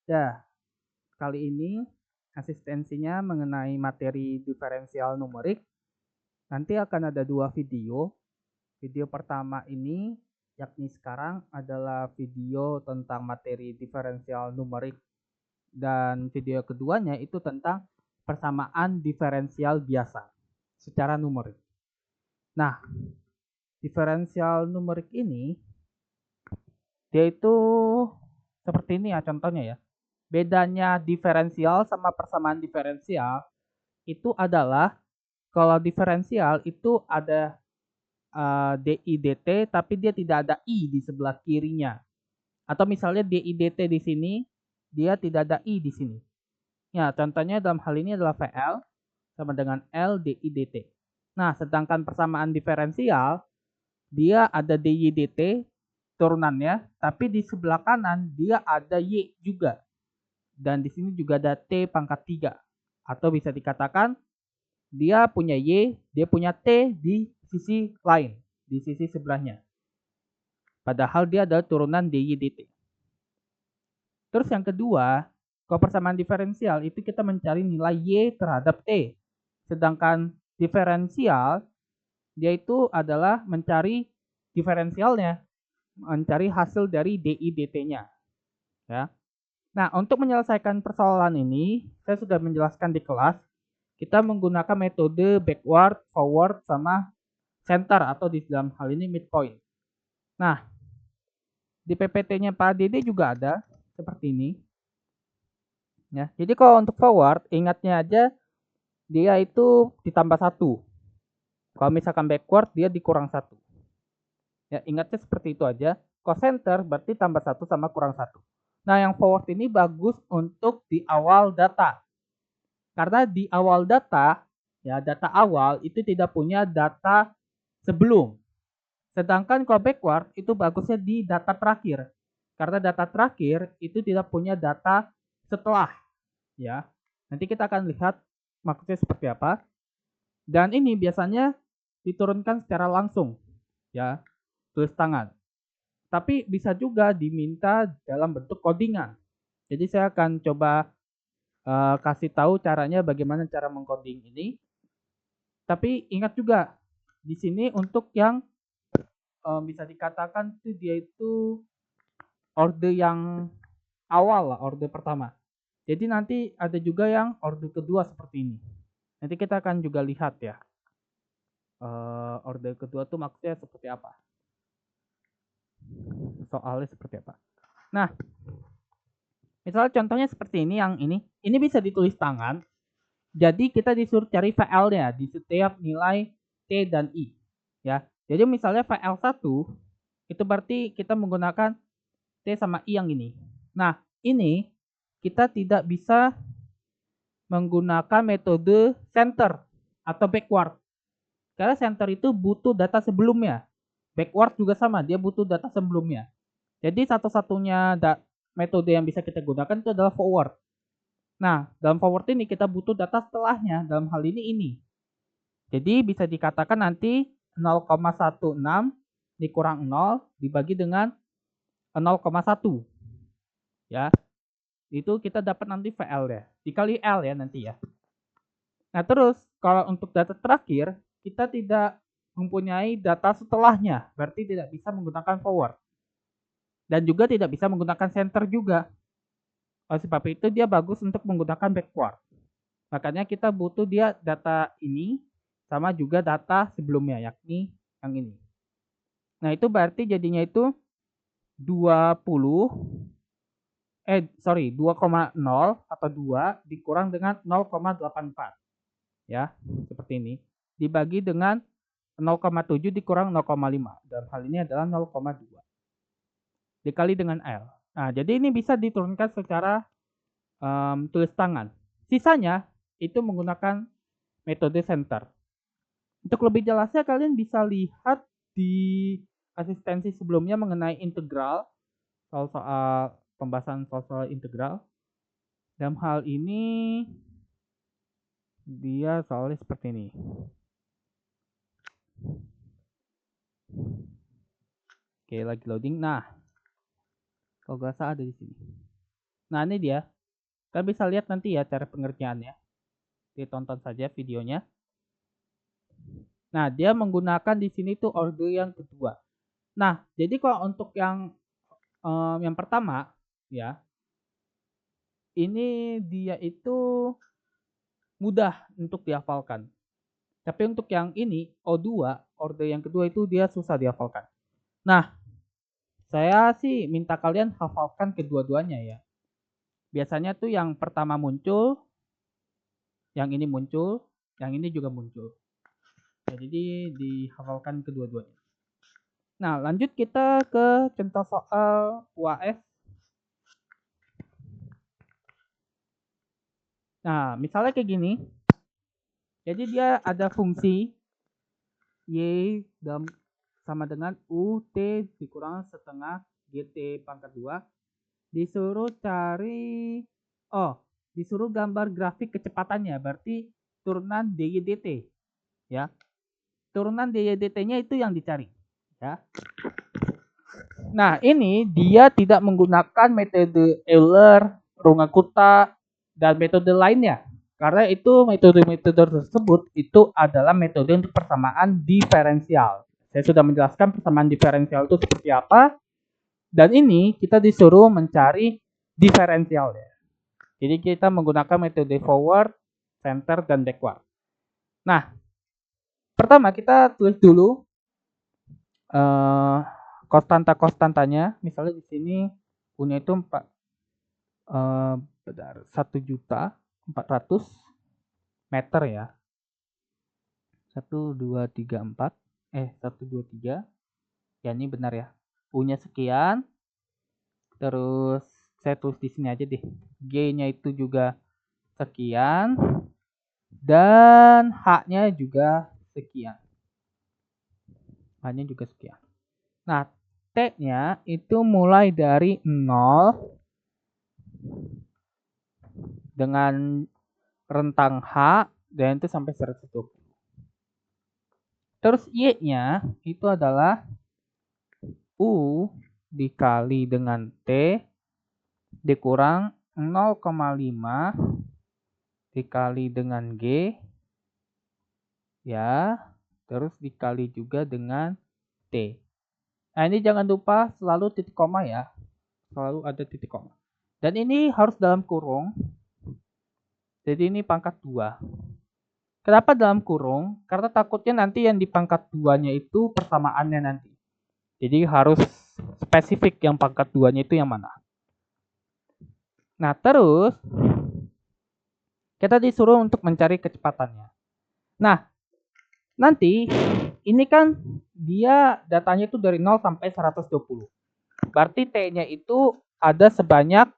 Ya, kali ini asistensinya mengenai materi diferensial numerik. Nanti akan ada dua video. Video pertama ini, yakni sekarang, adalah video tentang materi diferensial numerik. Dan video keduanya itu tentang persamaan diferensial biasa secara numerik. Nah, diferensial numerik ini, dia itu seperti ini ya contohnya ya. Bedanya diferensial sama persamaan diferensial itu adalah kalau diferensial itu ada DI dt tapi dia tidak ada I di sebelah kirinya. Atau misalnya DI dt di sini dia tidak ada I di sini. Ya, contohnya dalam hal ini adalah VL sama dengan L DI dt. Nah, sedangkan persamaan diferensial dia ada DY dt turunannya, tapi di sebelah kanan dia ada Y juga. Dan di sini juga ada T pangkat 3. Atau bisa dikatakan dia punya Y, dia punya T di sisi lain, di sisi sebelahnya. Padahal dia adalah turunan DY dt. Terus yang kedua, kalau persamaan diferensial itu kita mencari nilai Y terhadap T. Sedangkan diferensial dia itu adalah mencari diferensialnya, mencari hasil dari DI dt-nya. Ya. Nah, untuk menyelesaikan persoalan ini, saya sudah menjelaskan di kelas, kita menggunakan metode backward, forward, sama center atau di dalam hal ini midpoint. Nah, di PPT-nya Pak Dede juga ada seperti ini. Ya, jadi kalau untuk forward, ingatnya aja dia itu ditambah 1. Kalau misalkan backward, dia dikurang 1. Ya, ingatnya seperti itu aja. Kalau center berarti tambah 1 sama kurang 1. Nah, yang forward ini bagus untuk di awal data. Karena di awal data, ya data awal itu tidak punya data sebelum. Sedangkan kalau backward itu bagusnya di data terakhir. Karena data terakhir itu tidak punya data setelah, ya. Nanti kita akan lihat maksudnya seperti apa. Dan ini biasanya diturunkan secara langsung, ya, tulis tangan. Tapi bisa juga diminta dalam bentuk codingan. Jadi saya akan coba kasih tahu caranya bagaimana cara mengcoding ini. Tapi ingat juga di sini untuk yang bisa dikatakan itu dia itu orde yang awal lah, orde pertama. Jadi nanti ada juga yang orde kedua seperti ini. Nanti kita akan juga lihat ya. Orde kedua tuh maksudnya seperti apa? Soalnya seperti apa? Nah, misalnya contohnya seperti ini yang ini bisa ditulis tangan. Jadi kita disuruh cari VL-nya di setiap nilai T dan I. Ya. Jadi misalnya VL1 itu berarti kita menggunakan T sama I yang ini. Nah, ini kita tidak bisa menggunakan metode center atau backward. Karena center itu butuh data sebelumnya. Backward juga sama, dia butuh data sebelumnya. Jadi satu-satunya metode yang bisa kita gunakan itu adalah forward. Nah, dalam forward ini kita butuh data setelahnya, dalam hal ini. Jadi bisa dikatakan nanti 0,16 dikurang 0 dibagi dengan 0,1. Ya, itu kita dapat nanti VL ya, dikali L ya nanti ya. Nah terus kalau untuk data terakhir, kita tidak mempunyai data setelahnya, berarti tidak bisa menggunakan forward. Dan juga tidak bisa menggunakan center juga. Oleh sebab itu dia bagus untuk menggunakan backward. Makanya kita butuh dia data ini sama juga data sebelumnya, yakni yang ini. Nah itu berarti jadinya itu 2,0 atau 2 dikurang dengan 0,84. Ya, seperti ini. Dibagi dengan 0,7 dikurang 0,5. Dalam hal ini adalah 0,2. Dikali dengan L. Nah, jadi ini bisa diturunkan secara tulis tangan. Sisanya itu menggunakan metode center. Untuk lebih jelasnya kalian bisa lihat di asistensi sebelumnya mengenai integral, soal pembahasan soal integral. Dalam hal ini dia soalnya seperti ini. Oke, lagi loading. Nah, kalau gak salah ada di sini. Nah, ini dia. Kalian bisa lihat nanti ya cara pengerjaannya. Ditonton saja videonya. Nah, dia menggunakan di sini tuh order yang kedua. Nah, jadi kalau untuk yang pertama ya, ini dia itu mudah untuk dihafalkan. Tapi untuk yang ini O2, order yang kedua itu dia susah dihafalkan. Nah, saya sih minta kalian hafalkan kedua-duanya ya. Biasanya tuh yang pertama muncul, yang ini muncul, yang ini juga muncul. Nah, jadi dihafalkan kedua-duanya. Nah, lanjut kita ke contoh soal UAS. Nah, misalnya kayak gini. Jadi dia ada fungsi Y sama dengan UT dikurang setengah GT pangkat 2. Disuruh cari, disuruh gambar grafik kecepatannya. Berarti turunan DY/DT. Ya. Turunan DY/DT-nya itu yang dicari. Ya. Nah, ini dia tidak menggunakan metode Euler, Runge-Kutta, dan metode lainnya. Karena itu metode-metode tersebut itu adalah metode untuk persamaan diferensial. Saya sudah menjelaskan persamaan diferensial itu seperti apa. Dan ini kita disuruh mencari diferensial ya. Jadi kita menggunakan metode forward, center, dan backward. Nah, pertama kita tulis dulu konstantanya. Misalnya di sini punya itu 1.400.000 meter ya. 1, 2, 3, 4. 1, 2, 3. Ya ini benar ya. U-nya sekian. Terus saya tulis di sini aja deh. G-nya itu juga sekian. Dan H-nya juga sekian. H-nya juga sekian. Nah, T-nya itu mulai dari 0 dengan rentang H dan itu sampai 120. Terus Y-nya itu adalah U dikali dengan T dikurang 0,5 dikali dengan G ya, terus dikali juga dengan T. Nah, ini jangan lupa selalu titik koma ya. Selalu ada titik koma. Dan ini harus dalam kurung. Jadi ini pangkat 2. Kenapa dalam kurung? Karena takutnya nanti yang di pangkat 2-nya itu persamaannya nanti. Jadi harus spesifik yang pangkat 2-nya itu yang mana. Nah, terus kita disuruh untuk mencari kecepatannya. Nah, nanti ini kan dia datanya itu dari 0 sampai 120. Berarti T-nya itu ada sebanyak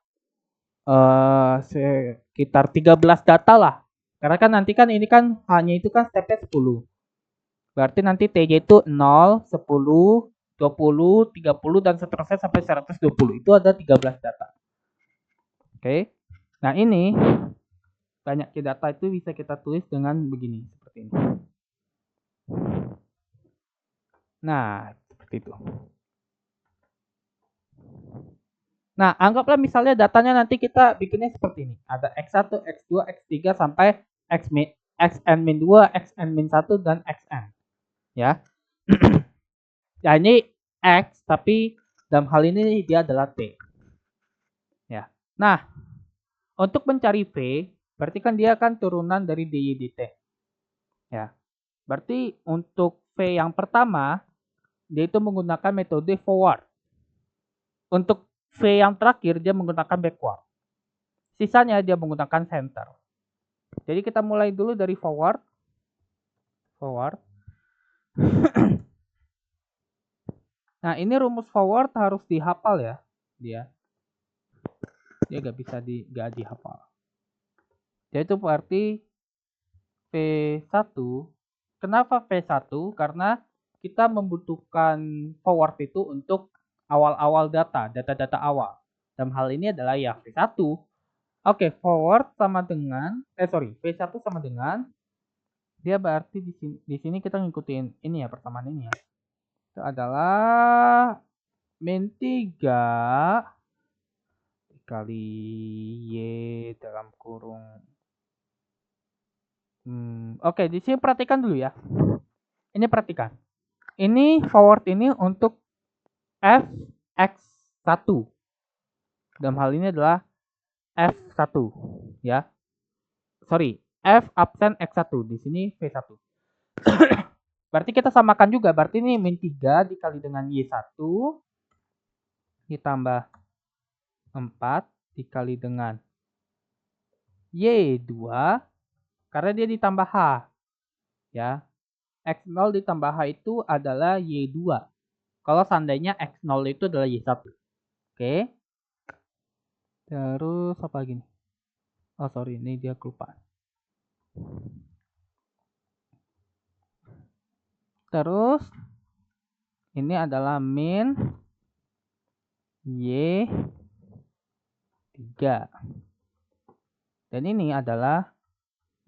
sekitar 13 data lah. Karena kan nanti kan ini kan hanya itu kan stepnya 10. Berarti nanti T-nya itu 0, 10, 20, 30 dan seterusnya sampai 120. Itu ada 13 data. Oke. Nah, ini banyak data itu bisa kita tulis dengan begini seperti ini. Nah, seperti itu. Nah, anggaplah misalnya datanya nanti kita bikinnya seperti ini. Ada X1, X2, X3 sampai Xn-2, Xn-1 dan Xn. Ya. Ya, ini X tapi dalam hal ini dia adalah T. Ya. Nah, untuk mencari V, berarti kan dia akan turunan dari DY/DT. Ya. Berarti untuk V yang pertama dia itu menggunakan metode forward. Untuk V yang terakhir dia menggunakan backward. Sisanya dia menggunakan center. Jadi kita mulai dulu dari forward. Nah, ini rumus forward harus dihafal ya. Dia gak bisa gak dihafal. Jadi itu berarti V1. Kenapa V1? Karena kita membutuhkan forward itu untuk awal-awal data awal. Dalam hal ini adalah ya V1. Oke, forward sama dengan V1 sama dengan dia berarti di sini kita ngikutin ini ya, persamaan ini ya. Itu adalah min 3 dikali Y dalam kurung. Oke, di sini perhatikan dulu ya. Ini perhatikan. Ini forward ini untuk fx1. Dalam hal ini adalah f1 ya. Sorry, f absen x1. Di sini v1. Berarti kita samakan juga. Berarti ini min 3 dikali dengan y1 ditambah 4 dikali dengan y2 karena dia ditambah h ya. X0 ditambah H itu adalah Y2. Kalau seandainya X0 itu adalah Y1. Oke. Terus apa lagi nih? Oh sorry, ini dia kelupaan. Terus ini adalah min Y3. Dan ini adalah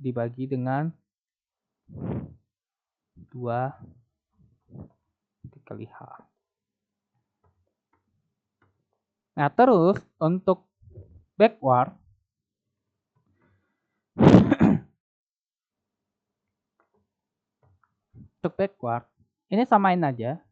dibagi dengan 2 dikali H. Nah, terus untuk backward ini samain aja.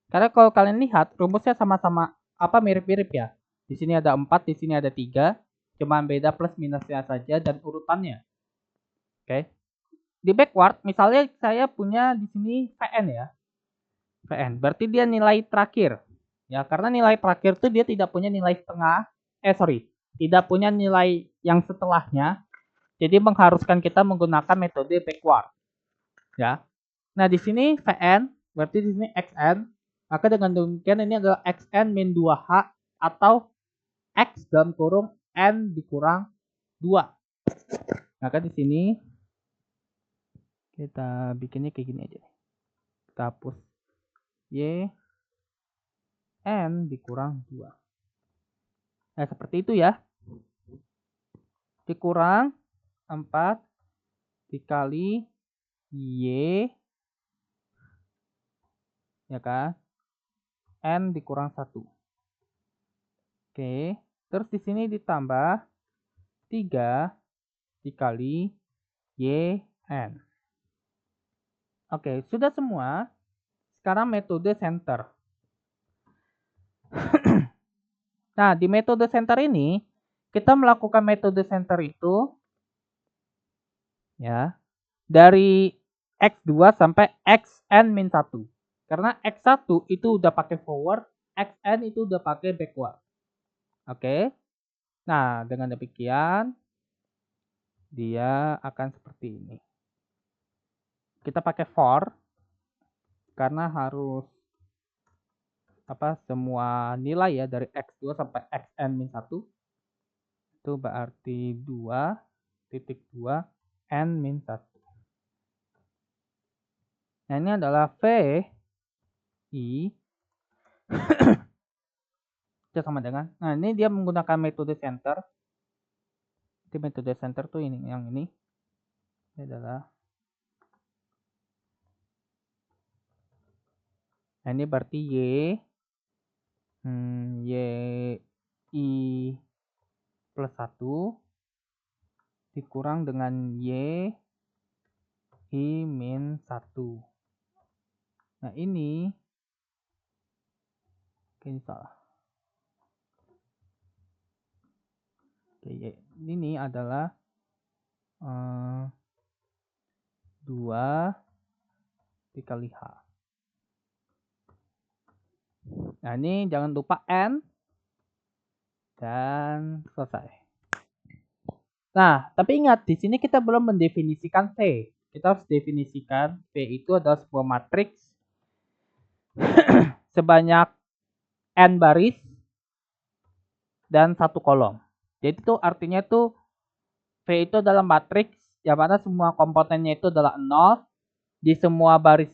Karena kalau kalian lihat rumusnya sama-sama mirip-mirip ya. Di sini ada 4, di sini ada 3, cuma beda plus minusnya saja dan urutannya. Oke. Di backward misalnya saya punya di sini Vn ya. Vn berarti dia nilai terakhir. Ya, karena nilai terakhir itu dia tidak punya nilai setengah. Tidak punya nilai yang setelahnya. Jadi mengharuskan kita menggunakan metode backward. Ya. Nah, di sini Vn berarti di sini Xn. Maka dengan demikian ini adalah Xn min 2H atau X dalam kurung N dikurang 2. Maka di sini kita bikinnya kayak gini aja. Kita hapus Y N dikurang 2. Nah, seperti itu ya. Dikurang 4 dikali Y ya kan? N dikurang 1. Oke, terus di sini ditambah 3 dikali YN. Oke, sudah semua. Sekarang metode center. Nah, di metode center ini kita melakukan metode center itu ya dari X2 sampai Xn-1. Karena X1 itu udah pakai forward, Xn itu udah pakai backward. Oke. Nah, dengan demikian dia akan seperti ini. Kita pakai for karena harus semua nilai ya dari X2 sampai Xn-1 itu berarti 2.2 N-1. Nah, ini adalah V I itu sama dengan. Nah, ini dia menggunakan metode center. Jadi metode center tuh ini yang ini. Ini adalah. Nah, ini berarti Y I plus 1 dikurang dengan Y I min 1. Nah, ini kayaknya salah. Oke, ini adalah 2 dikali H. Nah, ini jangan lupa N dan selesai. Nah, tapi ingat di sini kita belum mendefinisikan V. Kita harus definisikan V itu adalah sebuah matriks sebanyak N baris dan 1 kolom. Jadi itu artinya itu V itu adalah matriks yang mana semua komponennya itu adalah 0 di semua baris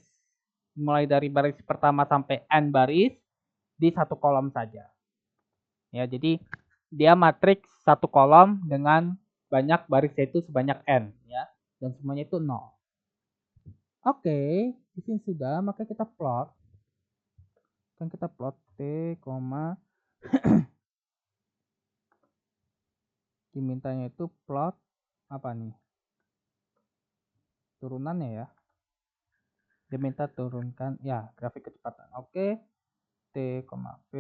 mulai dari baris pertama sampai N baris di 1 kolom saja. Ya, jadi dia matriks 1 kolom dengan banyak barisnya itu sebanyak N ya, dan semuanya itu 0. Oke, di sini sudah, maka kita plot Kan kita plot T, dimintanya itu plot apa nih? Turunannya ya. Diminta turunkan ya grafik kecepatan. Oke. T, V,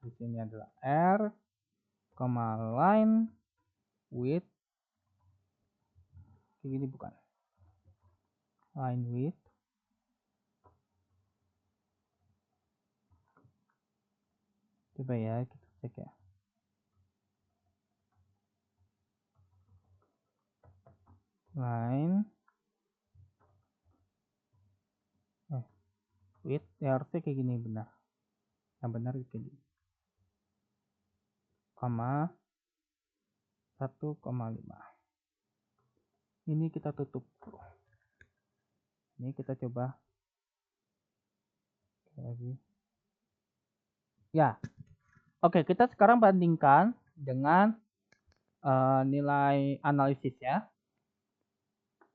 di sini adalah R, line width. Kayak gini bukan? Line width. Coba ya kita cek ya. Line width ya harusnya kayak gini benar. Yang benar kayak gini. 1,5. Ini kita tutup. Ini kita coba lagi. Ya. Oke, kita sekarang bandingkan dengan nilai analisisnya.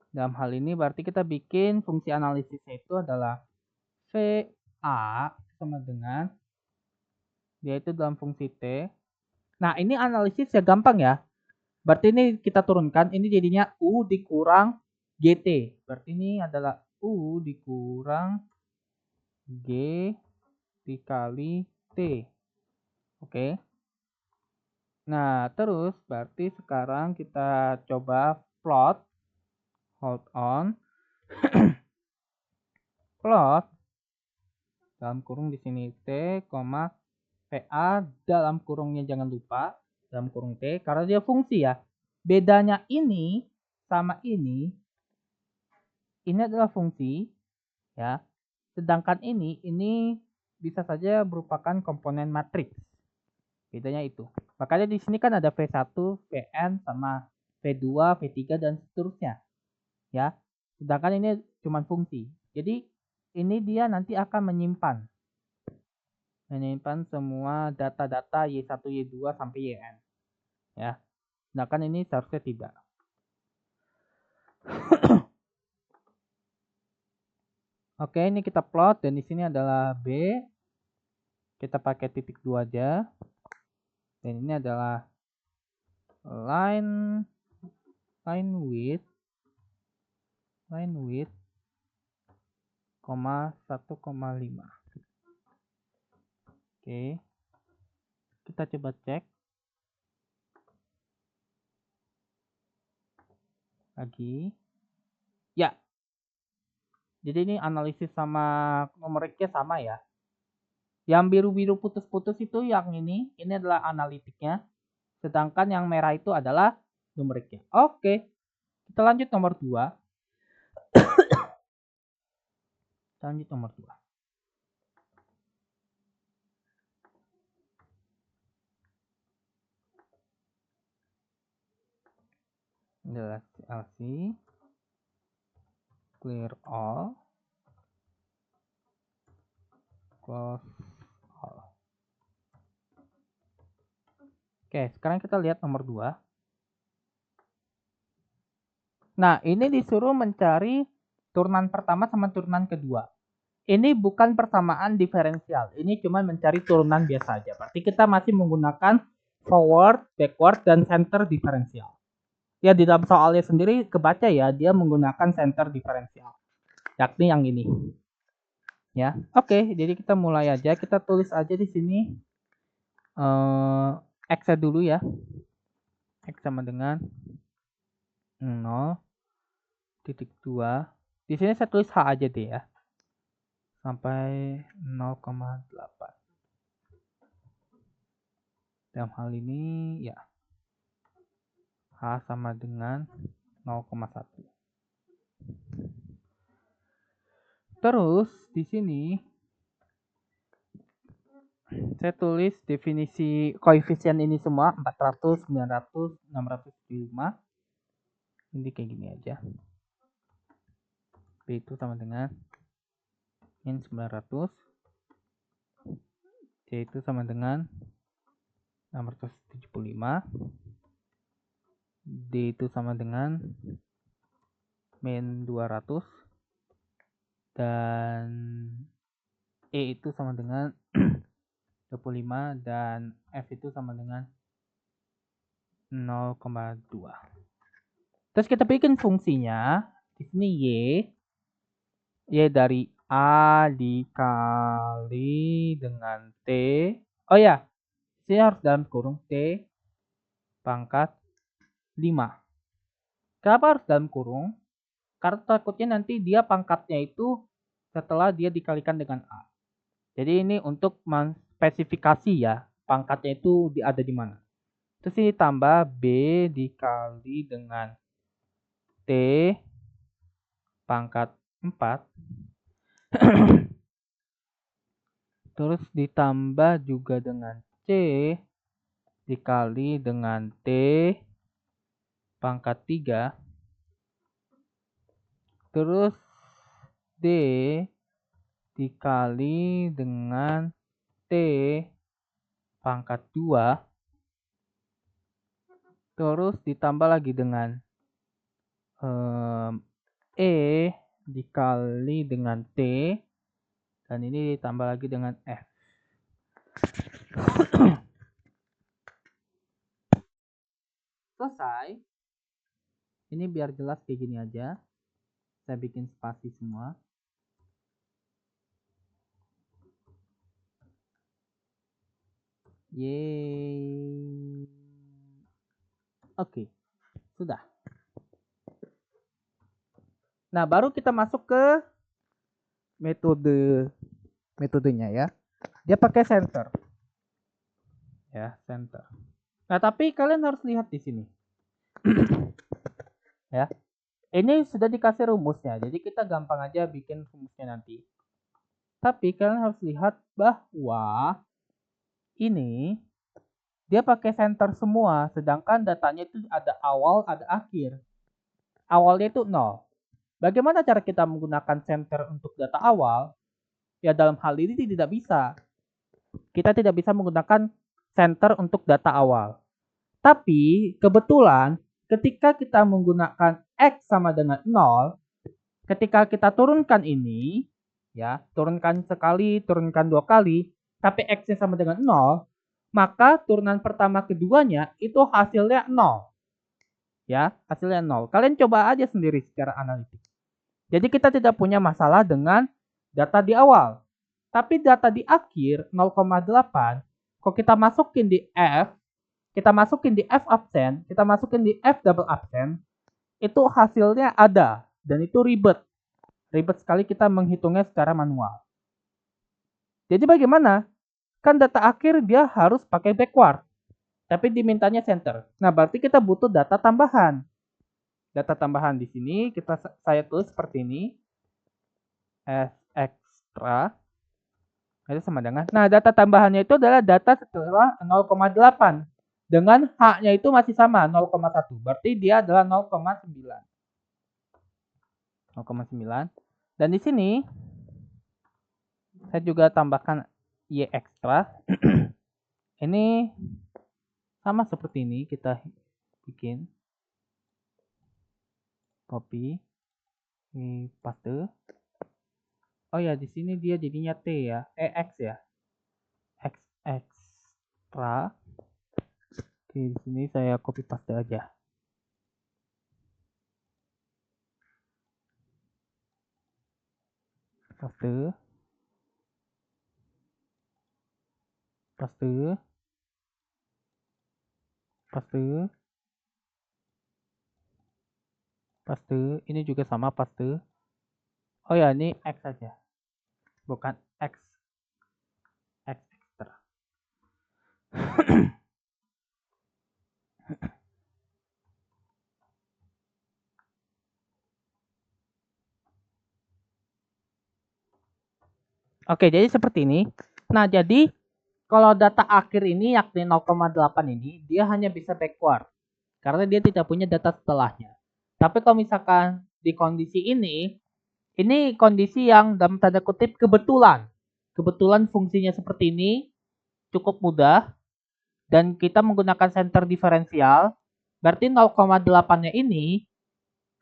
Dalam hal ini berarti kita bikin fungsi analisisnya itu adalah VA sama dengan yaitu dalam fungsi T. Nah, ini analisis ya gampang ya. Berarti ini kita turunkan, ini jadinya U dikurang GT. Berarti ini adalah U dikurang G dikali T. Oke. Nah, terus berarti sekarang kita coba plot. Hold on. Plot dalam kurung di sini T, PA dalam kurungnya jangan lupa dalam kurung T karena dia fungsi ya. Bedanya ini sama ini adalah fungsi ya. Sedangkan ini bisa saja merupakan komponen matriks. Bedanya itu. Makanya di sini kan ada V1, Vn sama V2, V3 dan seterusnya. Ya. Sedangkan ini cuma fungsi. Jadi ini dia nanti akan menyimpan semua data-data Y1, Y2 sampai Yn. Ya. Sedangkan ini seharusnya tidak. Oke, ini kita plot dan di sini adalah B. Kita pakai titik 2 aja. Dan ini adalah line width 1,5. Oke. Kita coba cek lagi. Ya. Jadi ini analisis sama numeriknya sama ya. Yang biru-biru putus-putus itu yang ini adalah analitiknya. Sedangkan yang merah itu adalah numeriknya. Oke. Kita lanjut nomor 2. Kita lanjut nomor 2. Adalah LC clear all close all. Oke, sekarang kita lihat nomor 2. Nah, ini disuruh mencari turunan pertama sama turunan kedua. Ini bukan persamaan diferensial. Ini cuma mencari turunan biasa aja. Berarti kita masih menggunakan forward, backward, dan center diferensial. Ya, di dalam soalnya sendiri kebaca ya, dia menggunakan center diferensial. Yakni yang ini. Ya, oke. Jadi kita mulai aja. Kita tulis aja di sini X-nya dulu ya. X sama dengan 0,2. Di sini saya tulis H aja deh ya. Sampai 0,8. Dalam hal ini ya H sama dengan 0,1. Terus di sini saya tulis definisi koefisien ini semua 400, 900, 675. Ini kayak gini aja. B itu sama dengan min 900. C itu sama dengan 675. D itu sama dengan min 200. Dan E itu sama dengan 25 dan F itu sama dengan 0,2. Terus kita bikin fungsinya. Di sini Y dari A dikali dengan T. Oh ya, sini harus dalam kurung T pangkat 5. Kenapa harus dalam kurung? Karena takutnya nanti dia pangkatnya itu setelah dia dikalikan dengan A. Jadi ini untuk menspesifikasi ya, pangkatnya itu ada di mana. Terus ini tambah B dikali dengan T pangkat 4. Terus ditambah juga dengan C dikali dengan T pangkat 3. Terus D dikali dengan T pangkat 2. Terus ditambah lagi dengan E dikali dengan T. Dan ini ditambah lagi dengan F. Selesai. Ini biar jelas kayak gini aja. Saya bikin spasi semua. Yeay. Oke. Sudah. Nah, baru kita masuk ke metodenya ya. Dia pakai center. Ya, center. Nah, tapi kalian harus lihat di sini. Ya. Ini sudah dikasih rumusnya. Jadi kita gampang aja bikin rumusnya nanti. Tapi kalian harus lihat bahwa ini dia pakai center semua, sedangkan datanya itu ada awal, ada akhir. Awalnya itu 0. Bagaimana cara kita menggunakan center untuk data awal? Ya dalam hal ini tidak bisa. Kita tidak bisa menggunakan center untuk data awal. Tapi kebetulan ketika kita menggunakan X sama dengan 0, ketika kita turunkan ini, ya turunkan sekali, turunkan 2 kali, tapi X-nya sama dengan 0, maka turunan pertama keduanya itu hasilnya 0. Ya, hasilnya 0. Kalian coba aja sendiri secara analitik. Jadi kita tidak punya masalah dengan data di awal. Tapi data di akhir 0,8, kalau kita masukin di F, kita masukin di F absen, kita masukin di F double absen, itu hasilnya ada. Dan itu ribet. Ribet sekali kita menghitungnya secara manual. Jadi bagaimana? Kan data akhir dia harus pakai backward. Tapi dimintanya center. Nah, berarti kita butuh data tambahan. Data tambahan di sini saya tulis seperti ini. S extra. Itu sama dengan. Nah, data tambahannya itu adalah data setelah 0,8. Dengan H-nya itu masih sama 0,1. Berarti dia adalah 0,9. 0,9. Dan di sini saya juga tambahkan Y extra. Ini sama seperti ini kita bikin. Copy. Ini paste. Oh ya, di sini dia jadinya T ya. X ya. X extra. Oke, di sini saya copy paste aja. Paste. Paste. Paste. Paste. Ini juga sama paste. Oh ya, ini X saja. Bukan X. X extra. Oke, jadi seperti ini. Nah, jadi kalau data akhir ini yakni 0,8 ini, dia hanya bisa backward. Karena dia tidak punya data setelahnya. Tapi kalau misalkan di kondisi ini kondisi yang dalam tanda kutip kebetulan. Kebetulan fungsinya seperti ini, cukup mudah. Dan kita menggunakan center diferensial. Berarti 0,8-nya ini,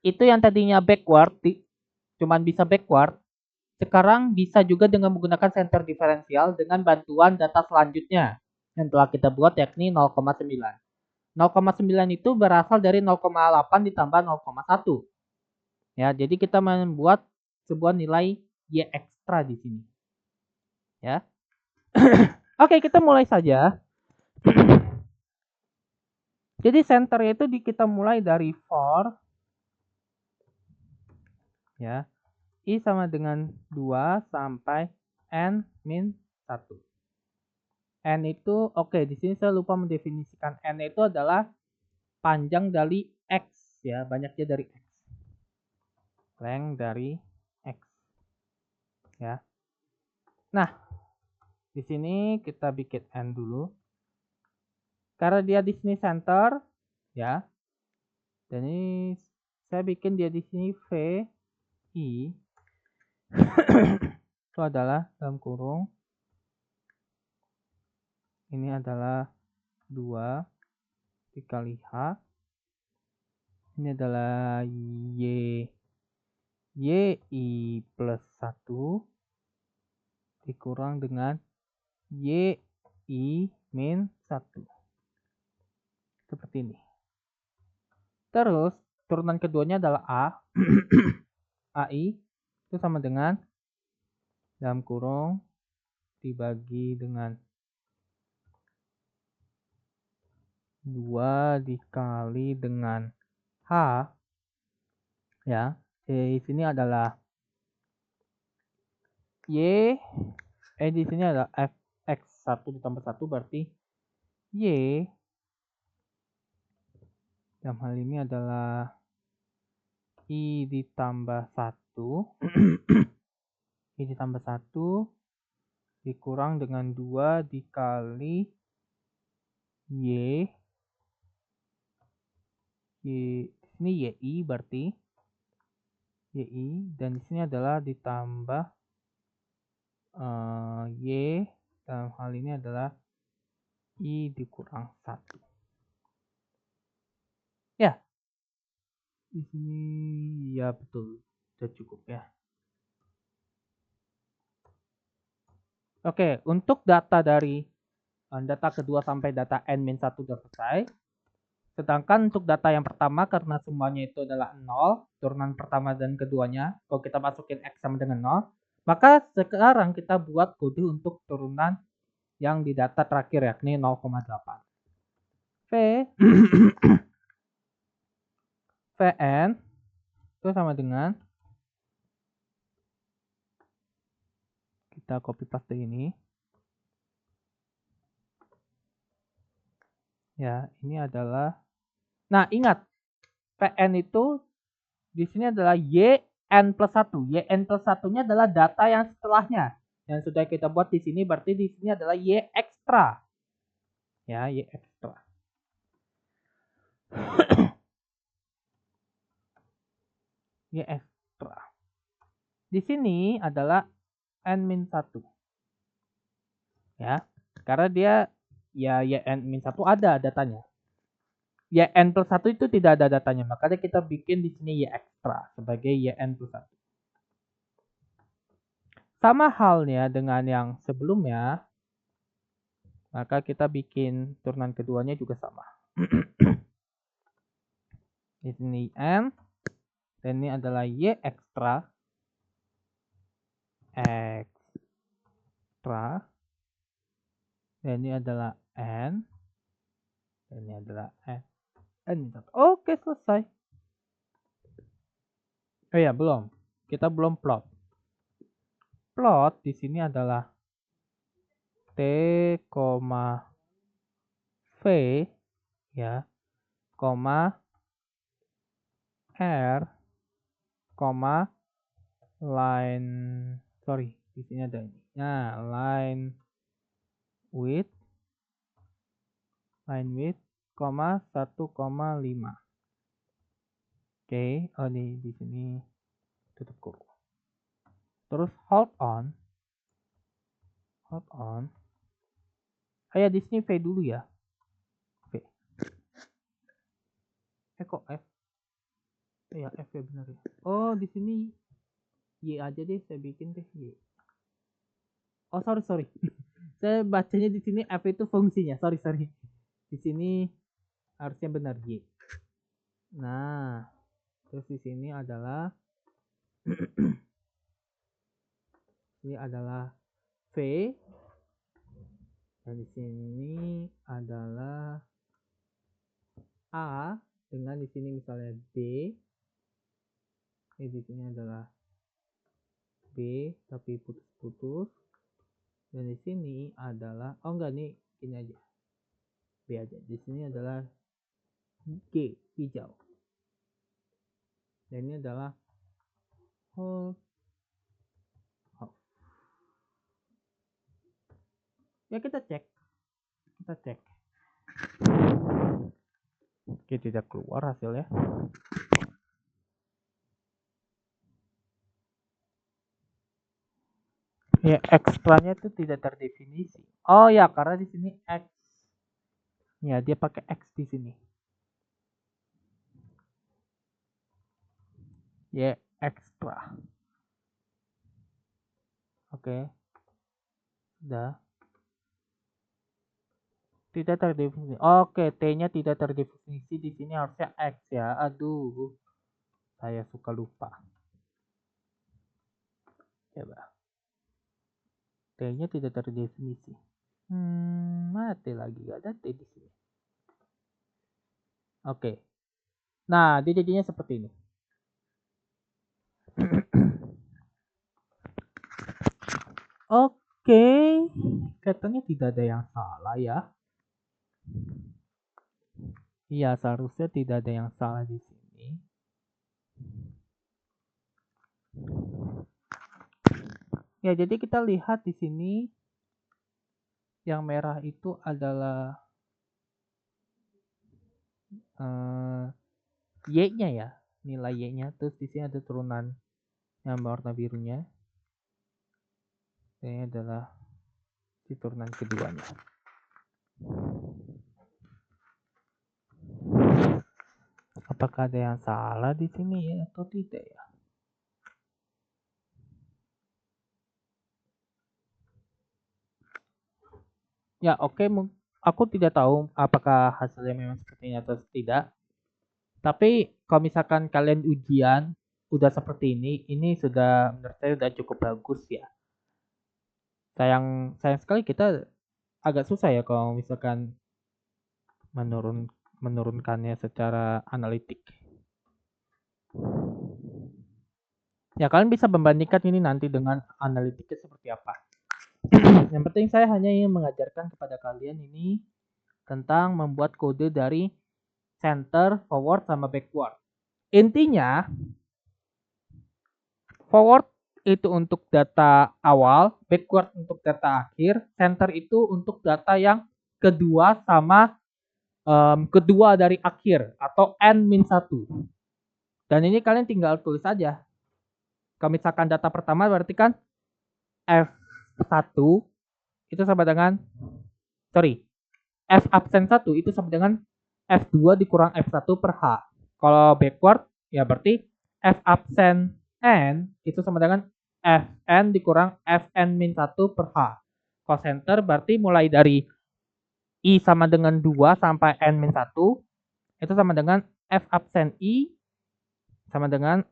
itu yang tadinya backward, cuman bisa backward. Sekarang bisa juga dengan menggunakan center diferensial dengan bantuan data selanjutnya yang telah kita buat, yakni 0,9. 0,9 itu berasal dari 0,8 ditambah 0,1. Ya, jadi kita membuat sebuah nilai Y ekstra di sini. Ya. Oke, kita mulai saja. Jadi centernya itu kita mulai dari for ya. I sama dengan 2 sampai n min 1. N itu di sini saya lupa mendefinisikan N itu adalah panjang dari X ya, banyaknya dari X. Length dari X. Ya. Nah, di sini kita bikin N dulu. Karena dia di sini center ya. Dan ini saya bikin dia di sini V I itu adalah dalam kurung ini adalah 2 dikali H. Ini adalah YI plus 1 dikurang dengan YI min 1. Seperti ini. Terus turunan keduanya adalah A. AI itu sama dengan dalam kurung dibagi dengan 2 dikali dengan H. Ya, di sini adalah di sini adalah X1 ditambah 1 berarti Y dalam hal ini adalah I ditambah 1 I ditambah 1 dikurang dengan 2 dikali Y di sini YI berarti YI dan di sini adalah ditambah Y dalam hal ini adalah I dikurang 1. Ya. Di sini ya betul. Sudah cukup ya. Oke, untuk data dari data kedua sampai data N-1 sudah selesai. Sedangkan untuk data yang pertama karena semuanya itu adalah 0, turunan pertama dan keduanya, kalau kita masukin X sama dengan 0, maka sekarang kita buat kode untuk turunan yang di data terakhir yakni 0,8. V Vn itu sama dengan kita copy paste ini. Ya, ini adalah nah, ingat Pn itu di sini adalah YN plus 1. YN plus 1-nya adalah data yang setelahnya. Yang sudah kita buat di sini berarti di sini adalah Y ekstra. Ya, Y ekstra. Y ekstra. Di sini adalah N-1. Ya, karena dia ya YN-1 ada datanya. YN plus 1 itu tidak ada datanya, makanya kita bikin di sini Y ekstra sebagai YN plus 1. Sama halnya dengan yang sebelumnya, maka kita bikin turunan keduanya juga sama. Di sini N, dan ini adalah Y ekstra. Dan ini adalah N. Dan ini adalah N. Oke, selesai. Oh ya, belum. Kita belum plot. Plot di sini adalah T, V ya, R, line, di sini ada ini. Nah, line width, 1,5. Oke, ini di sini tutup kurung. Terus hold on. Di sini V dulu ya. V. Kok F? Ya F ya benar ya. Oh, di sini Y aja deh, saya bikin deh Y. Oh, sorry. Saya bacanya di sini F itu fungsinya. Sorry. Di sini harusnya benar Y. Nah, terus di sini adalah ini adalah V, dan di sini adalah A, dengan di sini misalnya B. Di sini adalah B tapi putus-putus, dan di sini adalah enggak nih, ini aja B aja. Di sini adalah G, hijau, dan ini adalah whole half. Ya kita cek. Oke, tidak keluar hasilnya. Ya, ekstranya itu tidak terdefinisi. Oh ya, karena di sini X. Ya, dia pakai X di sini. Ya, ekstra. Oke. Sudah. Tidak terdefinisi. Oke, T-nya tidak terdefinisi. Di sini harusnya X ya. Aduh. Saya suka lupa. Coba. T-nya tidak terdefinisi. Mati lagi, gak ada T di sini. Oke. Nah, dia jadinya seperti ini. Oke. Katanya tidak ada yang salah ya. Iya, seharusnya tidak ada yang salah di sini. Ya, jadi kita lihat di sini yang merah itu adalah Y-nya ya, nilai Y-nya. Terus di sini ada turunan yang warna birunya. Ini adalah di turunan keduanya. Apakah ada yang salah di sini ya atau tidak ya? Ya, oke, aku tidak tahu apakah hasilnya memang seperti ini atau tidak. Tapi kalau misalkan kalian ujian udah seperti ini sudah menurut saya udah cukup bagus ya. Sayang sekali kita agak susah ya kalau misalkan menurunkannya secara analitik. Ya, kalian bisa membandingkan ini nanti dengan analitiknya seperti apa. Yang penting saya hanya ingin mengajarkan kepada kalian ini tentang membuat kode dari center, forward, sama backward. Intinya, forward itu untuk data awal, backward untuk data akhir, center itu untuk data yang kedua sama kedua dari akhir atau n-1. Dan ini kalian tinggal tulis aja. Kalau misalkan data pertama berarti kan F1 itu sama dengan F absen 1 itu sama dengan F2 dikurang F1 per H. Kalau backward ya berarti F absen N itu sama dengan Fn dikurang Fn-1 per H. Kalau center berarti mulai dari I sama dengan 2 sampai N-1 itu sama dengan F absen I sama dengan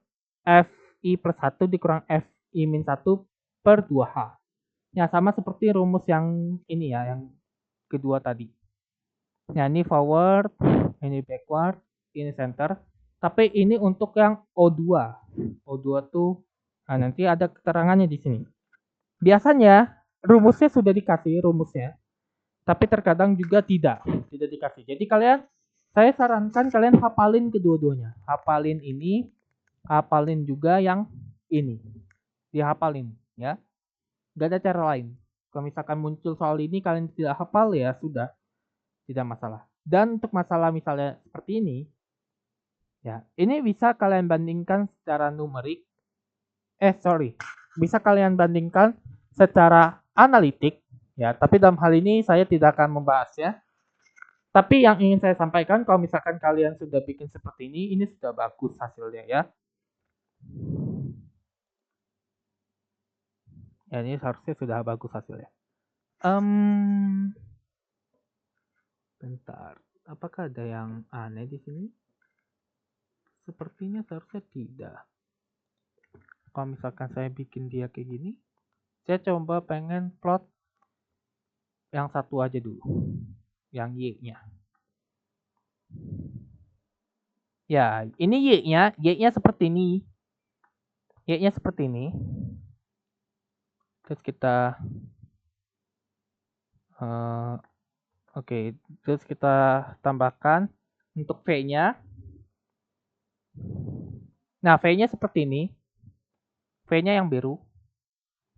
Fi plus 1 dikurang Fi-1 per 2H. Ya, sama seperti rumus yang ini ya, yang kedua tadi. Ya, ini forward, ini backward, ini center. Tapi ini untuk yang O2. O2 tuh, nah nanti ada keterangannya di sini. Biasanya rumusnya sudah dikasih rumusnya, tapi terkadang juga tidak dikasih. Jadi saya sarankan kalian hafalin kedua-duanya. Hafalin ini, hafalin juga yang ini. Dihafalin ya. Gak ada cara lain. Kalau misalkan muncul soal ini kalian tidak hafal ya sudah, tidak masalah. Dan untuk masalah misalnya seperti ini, ya ini bisa kalian bandingkan secara numerik. Bisa kalian bandingkan secara analitik, ya. Tapi dalam hal ini saya tidak akan membahasnya. Tapi yang ingin saya sampaikan, kalau misalkan kalian sudah bikin seperti ini sudah bagus hasilnya ya. Ya, ini seharusnya sudah bagus hasilnya. Bentar. Apakah ada yang aneh di sini? Sepertinya seharusnya tidak. Kalau misalkan saya bikin dia kayak gini, saya coba pengen plot yang satu aja dulu. Yang Y-nya. Ya, ini Y-nya. Y-nya seperti ini. Y-nya seperti ini. Terus kita Oke, terus kita tambahkan untuk V-nya. Nah, V-nya seperti ini. V-nya yang biru.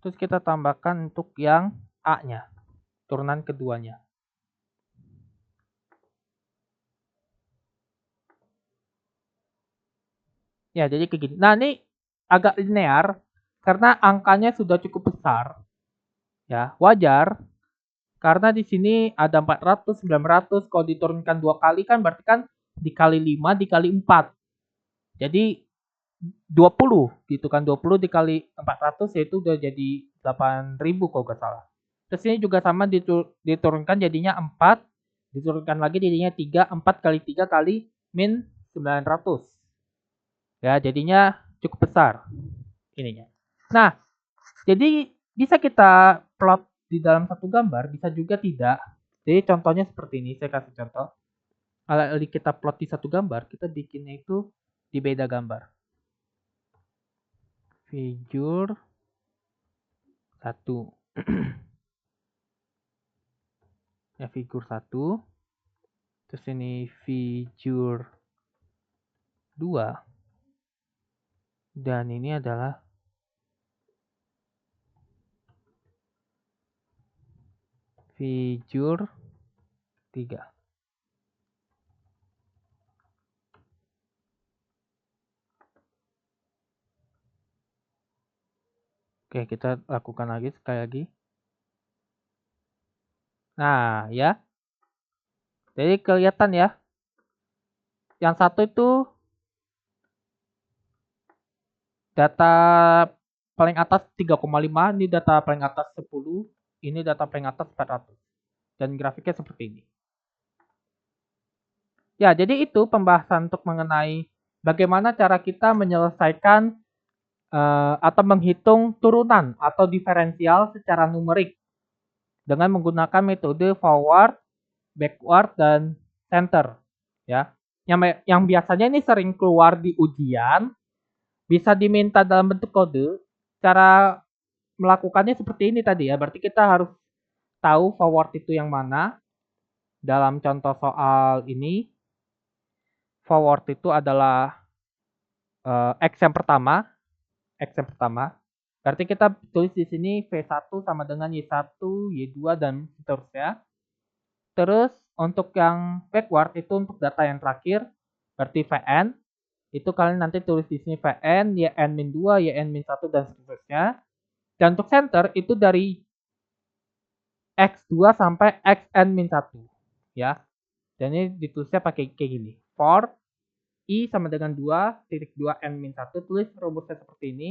Terus kita tambahkan untuk yang A-nya. Turunan keduanya. Ya, jadi kayak gini. Nah, ini agak linear karena angkanya sudah cukup besar. Ya, wajar. Karena di sini ada 400, 900. Kalau diturunkan 2 kali kan berarti kan dikali 5 dikali 4. Jadi 20 gitu kan, 20 dikali 400 yaitu udah jadi 8.000 kalau gak salah. Terus ini juga sama diturunkan jadinya 4, diturunkan lagi jadinya 3, 4 kali 3 kali min 900. Ya, jadinya cukup besar ininya. Nah, jadi bisa kita plot di dalam satu gambar, bisa juga tidak. Jadi contohnya seperti ini, saya kasih contoh. Kalau kita plot di satu gambar, kita bikinnya itu di beda gambar. Figure 1. Ya, figure 1. Terus ini figure 2. Dan ini adalah figure 3. Oke, kita lakukan lagi sekali lagi. Nah, ya. Jadi kelihatan ya. Yang satu itu data paling atas 3,5, ini data paling atas 10, ini data paling atas 400. Dan grafiknya seperti ini. Ya, jadi itu pembahasan untuk mengenai bagaimana cara kita menyelesaikan atau menghitung turunan atau diferensial secara numerik dengan menggunakan metode forward, backward, dan center. Ya, yang biasanya ini sering keluar di ujian, bisa diminta dalam bentuk kode. Cara melakukannya seperti ini tadi ya. Berarti kita harus tahu forward itu yang mana. Dalam contoh soal ini, forward itu adalah X yang pertama. X yang pertama. Berarti kita tulis di sini V1 sama dengan Y1, Y2, dan seterusnya. Terus untuk yang backward itu untuk data yang terakhir, berarti Vn. Itu kalian nanti tulis di sini Vn, Yn-2, Yn-1, dan seterusnya. Dan untuk center itu dari X2 sampai Xn-1. Ya. Dan ini ditulisnya pakai kayak gini. For I sama dengan 2, N-1, tulis rumusnya seperti ini.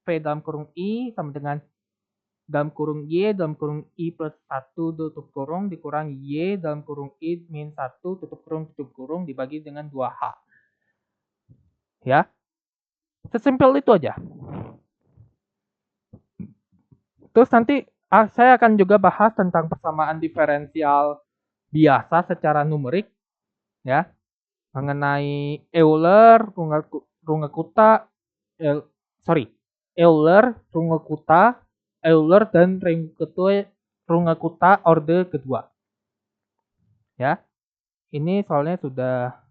V dalam kurung I sama dengan dalam kurung Y dalam kurung I plus 1 tutup kurung dikurang Y dalam kurung I min 1 tutup kurung dibagi dengan 2H. Ya. Sesimpel itu aja. Terus nanti saya akan juga bahas tentang persamaan diferensial biasa secara numerik. Ya. Mengenai Euler, Runge-Kutta, Euler, Runge-Kutta, Euler, dan Runge-Kutta orde kedua. Ya, ini soalnya sudah,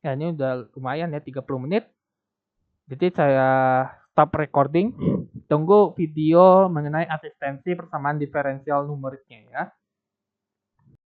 ya ini udah lumayan ya, 30 menit. Jadi saya stop recording. Tunggu video mengenai asistensi persamaan diferensial numeriknya ya.